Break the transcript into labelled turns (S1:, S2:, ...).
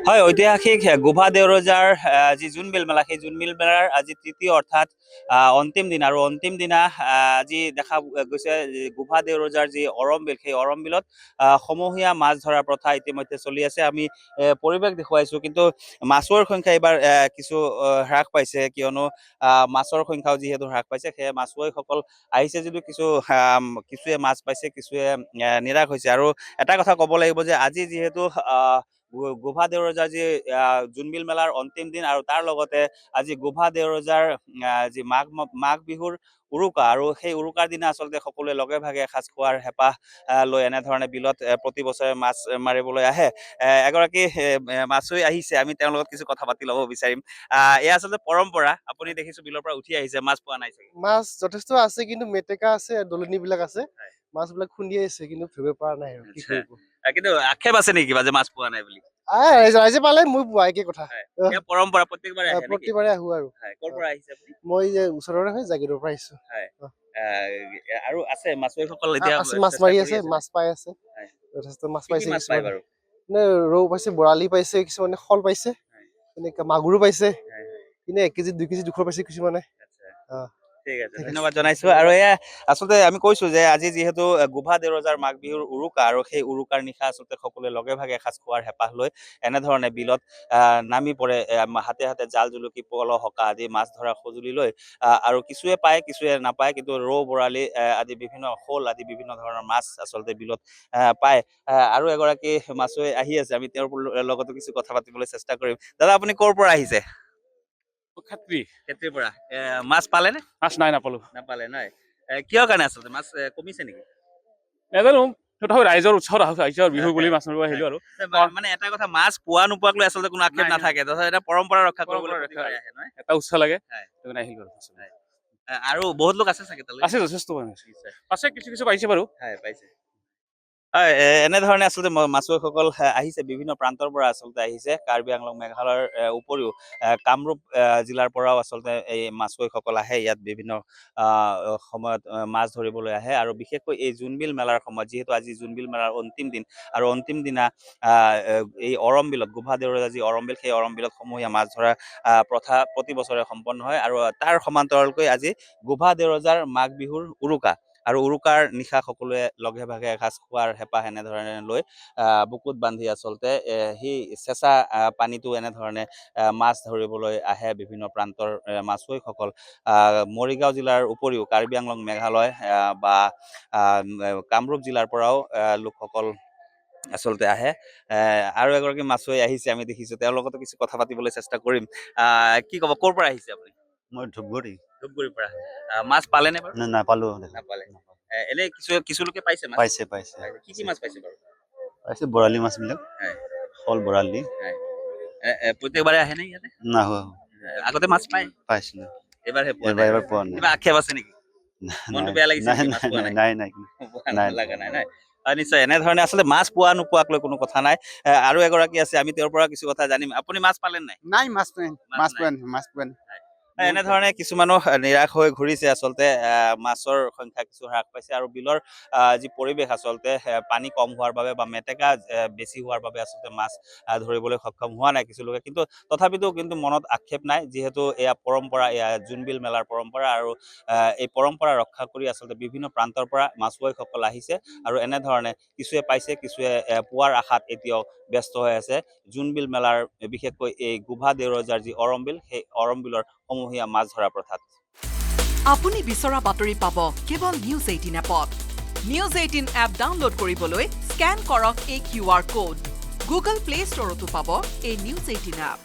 S1: হয়, ঐতিহাসিক গোভা দেউৰজাৰ যি জোনবিল মেলা, সেই জোনবিল মেলাৰ আজি তৃতীয় অৰ্থাৎ অন্তিম দিন আৰু অন্তিম দিনা আজি দেখা গৈছে গোভা দেউৰজাৰ যি অৰমবিল, সেই অৰমবিলত সমূহীয়া মাছ ধৰা প্ৰথা ইতিমধ্যে চলি আছে। আমি পৰিৱেশ দেখুৱাইছো, কিন্তু মাছৰ সংখ্যা এইবাৰ কিছু হ্ৰাস পাইছে, কিয়নো মাছৰ সংখ্যাও যিহেতু হ্ৰাস পাইছে, সেয়ে মাছুৱৈসকল আহিছে যদিও কিছুৱে মাছ পাইছে, কিছুৱে নিৰাশ হৈছে। আৰু এটা কথা ক'ব লাগিব যে আজি যিহেতু গোভা দেউৰজাৰ যি জোনবিল মেলাৰ অন্তিম দিন, আৰু তাৰ লগতে আজি গোভা দেউৰজাৰ যি মাঘ বিহুৰ উৰুকা, আৰু সেই উৰুকাৰ দিনা আচলতে সকলোৱে লগে ভাগে এসাঁজ খোৱাৰ হেঁপাহ লৈ এনেধৰণে বিলত প্ৰতি বছৰে মাছ মাৰিবলৈ আহে। এগৰাকী মাছুৱৈ আহিছে, আমি তেওঁৰ লগত কিছু কথা পাতি ল'ব বিচাৰিম। এয়া আচলতে পৰম্পৰা। আপুনি দেখিছো বিলৰ পৰা উঠি আহিছে, মাছ পোৱা নাই চাগে?
S2: মাছ যথেষ্ট আছে, কিন্তু মেটেকা আছে, দলনি বিলাক আছে, মাছবিলাক খুন্দি আছে, কিন্তু ধৰিব পৰা নাই আৰু কি কৰিব।
S1: কিন্তু আক্ষেপ আছে নেকি কিবা যে মাছ পোৱা নাই বুলি?
S2: ৰাইজে পালে মই পোৱা একে কথা।
S1: এয়া পৰম্পৰা, প্ৰত্যেকবাৰে আহে নেকি?
S2: প্ৰতিবাৰে আহো আৰু।
S1: ক'ৰ পৰা আহিছে আপুনি?
S2: মই যে ওচৰৰে হয়, জাগিৰৰ পৰা আহিছো।
S1: আৰু আছে মাছুৱৈসকল এতিয়া
S2: মাছ মাৰি আছে, মাছ পাই আছে, যথেষ্ট মাছ পাইছে।
S1: পাই বাৰু?
S2: ৰৌ পাইছে, বৰালি পাইছে, কিছুমানে শল পাইছে, এনেকে মাগুৰো পাইছে, কিন্তু 1 কেজি 2 কেজি জোখৰ পাইছে কিছুমানে।
S1: ঠিক আছে, ধন্যবাদ জনাইছো। আৰু এয়া আচলতে আমি কৈছো যে আজি যিহেতু গোভা দেউৰজাৰ মাঘ বিহুৰ উৰুকা, আৰু সেই উৰুকাৰ নিশা আচলতে সকলোৱে লগে ভাগে এসাঁজ খোৱাৰ হেঁপাহ লৈ এনেধৰণে বিলত নামি পৰে, হাতে হাতে জাল, জুলুকি, পল, হকা আদি মাছ ধৰা সঁজুলি লৈ। আৰু কিছুৱে পায়, কিছুৱে নাপায়, কিন্তু ৰৌ, বৰালি আদি বিভিন্ন শ'ল আদি বিভিন্ন ধৰণৰ মাছ আচলতে বিলত পায়। আৰু এগৰাকী মাছুৱৈ আহি আছে, আমি তেওঁৰ লগতো কিছু কথা পাতিবলৈ চেষ্টা কৰিম। দাদা, আপুনি ক'ৰ পৰা আহিছে? ক্ষেত্ৰীৰ পৰা। মাছ পালে নে?
S3: মাছ নাই, নাপালো।
S1: নাপালে নহয়। কিহৰ কাৰণে আচলতে মাছ কমিছে নেকি?
S3: নাজানো, ৰাইজৰ উৎসৱত আহিছে আৰু বিহু বুলি মাছ মাৰিব আহিলো আৰু।
S1: মানে এটা কথা, মাছ পোৱা নোপোৱাক লৈ আচলতে কোনো আক্ষেপ নাথাকে, এটা পৰম্পৰা ৰক্ষা কৰিবলৈ প্ৰতিবাৰে আহে, নহয়?
S3: এটা উৎসাহ লাগে, সেইকাৰণে আহিলো আৰু।
S1: আৰু বহুত লোক আছে চাগে তালৈ?
S3: আছে, যথেষ্ট আছে, কিছু পাইছে বাৰু।
S1: পাইছে। হয়, এনেধৰণে আচলতে মাছুৱৈসকল আহিছে, বিভিন্ন প্ৰান্তৰ পৰা আচলতে আহিছে। কাৰ্বি আংলং মেঘালয়ৰ উপৰিও কামৰূপ জিলাৰ পৰাও আচলতে এই মাছুৱৈসকল আহে, ইয়াত বিভিন্ন সময়ত মাছ ধৰিবলৈ আহে। আৰু বিশেষকৈ এই জোনবিল মেলাৰ সময়ত, যিহেতু আজি জোনবিল মেলাৰ অন্তিম দিন, আৰু অন্তিম দিনা এই অৰমবিলত, গোভা দেউৰজাৰ যি অৰমবিল, সেই অৰমবিলত সমূহীয়া মাছ ধৰা প্ৰথা প্ৰতি বছৰে সম্পন্ন হয়। আৰু তাৰ সমান্তৰালকৈ আজি গোভা দেউৰজাৰ মাঘ বিহুৰ উৰুকা, আৰু উৰুকাৰ নিশা সকলোৱে লগে ভাগে এসাঁজ খোৱাৰ হেঁপাহ এনেধৰণে লৈ বুকুত বান্ধি আচলতে সেই চেঁচা পানীটো এনেধৰণে মাছ ধৰিবলৈ আহে বিভিন্ন প্ৰান্তৰ মাছুৱৈসকল। মৰিগাঁও জিলাৰ উপৰিও কাৰ্বি আংলং মেঘালয় বা কামৰূপ জিলাৰ পৰাও লোকসকল আচলতে আহে। আৰু এগৰাকী মাছুৱৈ আহিছে, আমি দেখিছো, তেওঁৰ লগতো কিছু কথা পাতিবলৈ চেষ্টা কৰিম। কি ক'ব, ক'ৰ পৰা আহিছে আপুনি?
S4: মই ধূপগুৰিৰ
S1: পৰা। মাছ পালে নে বাৰু?
S4: নাপালো।
S1: নাপালে। এনে কিছু লোকে পাইছে মাছ?
S4: পাইছে।
S1: কি মাছ পাইছে বাৰু?
S4: পাইছে বৰালি মাছ বিলাক, শল, বৰালি।
S1: প্ৰত্যেকবাৰে আহে নে ইয়াতে?
S4: নাহো,
S1: আগতে মাছ
S4: পাইছিলো।
S1: এবাৰহে পোৱা নাই।
S4: নাই।
S1: কিবা আক্ষেপ আছে নেকি? মনটো বেয়া লাগিছে নেকি মাছ পোৱা নাই? নাই। নিশ্চয়, এনেধৰণে আচলতে মাছ পোৱা নোপোৱাক লৈ কোনো কথা নাই। আৰু এগৰাকী আছে, আমি তেওঁৰ পৰা কিছু কথা জানিম। আপুনি মাছ পালে নাই?
S5: নাই, মাছ পোৱা নাই।
S1: এনেধৰণে কিছুমানো নিৰাশ হৈ ঘূৰিছে। আচলতে মাছৰ সংখ্যা কিছু হ্ৰাস পাইছে, আৰু বিলৰ যি পৰিৱেশ আচলতে পানী কম হোৱাৰ বাবে বা মেটেকা বেছি হোৱাৰ বাবে আচলতে মাছ ধৰিবলৈ সক্ষম হোৱা নাই কিছু লোকে। কিন্তু তথাপিতো মনত আক্ষেপ নাই, যিহেতু এয়া পৰম্পৰা, এয়া জোনবিল মেলাৰ পৰম্পৰা। আৰু এই পৰম্পৰা ৰক্ষা কৰি আচলতে বিভিন্ন প্ৰান্তৰ পৰা মাছুৱৈসকল আহিছে, আৰু এনেধৰণে কিছুৱে পাইছে, কিছুৱে পোৱাৰ আশাত এতিয়াও ব্যস্ত হৈ আছে জোনবিল মেলাৰ, বিশেষকৈ এই গোভা দেউৰজাৰ যি অৰমবিল, সেই অৰমবিলৰ সমূহীয়া মাছ ধৰা প্ৰথাত।
S6: আপুনি বিচৰা বাতৰি পাব কেৱল নিউজ 18 এপত। নিউজ 18 এপ ডাউনলোড কৰিবলৈ স্কেন কৰক এই QR কোড। গুগল প্লে ষ্টৰতো পাব এই নিউজ 18 এপ।